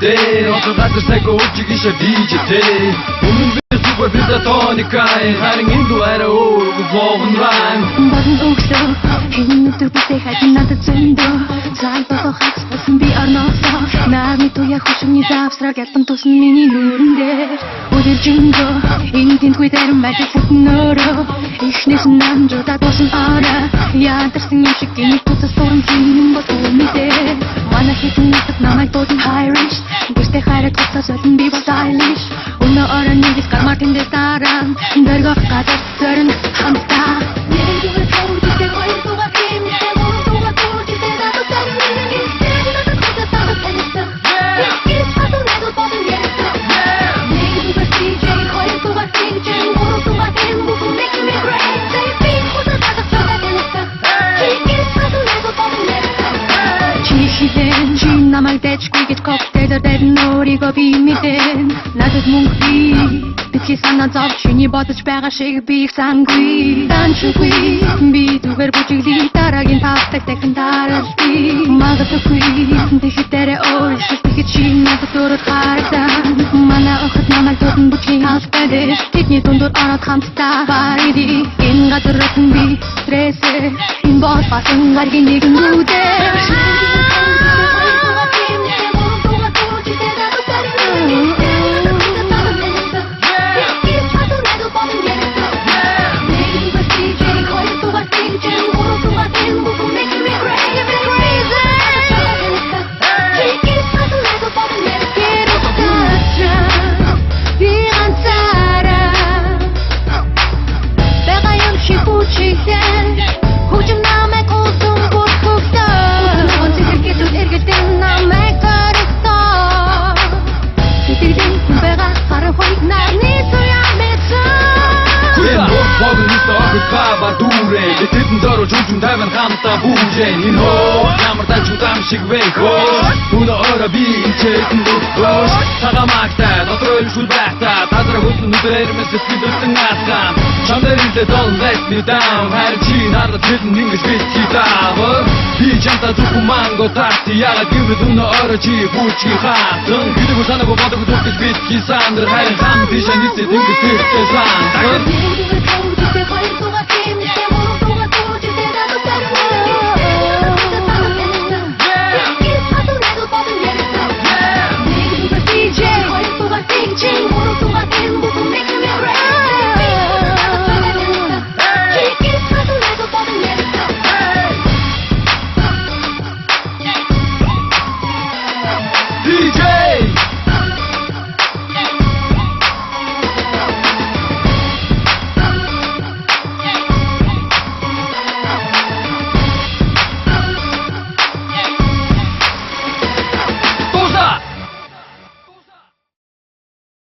day also газар сайко өвчиг ишэ DJ-тэй өмнө би супер пентатоникай харин энэ дуаараа өөр вовн райм Бодон өгсөө хэн өдөр бүтээ хайсан надад зөндөө цай бохоц басан би орноосоо наами туя хушигний завсраг ятан тусан миний нүрэндээ өдөржингөө энэ тэнхүү дэрэн байтсан нөрөө ихнээс намжуудаа тусан ороо ядарсан юм шиг гинэ туцас суран хин бос өмнөдөө манай хитэн насад намайг бодон хайриш гэртээ хайраа туцас олон би бол stylish өнөө ороо нэгс гармаар тэндээс дараан дөргөх гадар зөрн хамтаа намайг дэчгүй гэж коктейлээр дэдэн өөрийгөө би мэдэн надад мөнгө битгий санаа зов чиний бодож байгаа шиг би их сангүй данчгүй би зүгээр бүжиглий дараагийн тавтаг дахин дараал би магадгүй тэхтэрэ өөрчлөлт тэгэхэд чи надад дөрөв харсан манай охид намайг тотон бүжгийн албадэш тэдний дундуур ороод хамтдаа бариди энэ газар би стрессээ энэ бос басан гаргийн нэгэн үүдээ Тэдэн дөрөв жүжин таван хамтаа бүжэн энэ хоо ямар тачуутам шиг вэхөө өнөө ороо би чэтэн дөрөв цагаамагтай дотроо шүл байхта тазар хөдлөн нүдэрмэс сэтгэлдэн атгам чамдэрэлдэ don't let me down харин чи надад тэдэн ингэж битгий таавар би чамтай зүгүн манго тати яга гүрэд өнөө ороо чи бүчи хаатан гүдэг санаагүй бодог зүгэж битгий сандар харин хам тийш анисэ дүнг тэртэй сан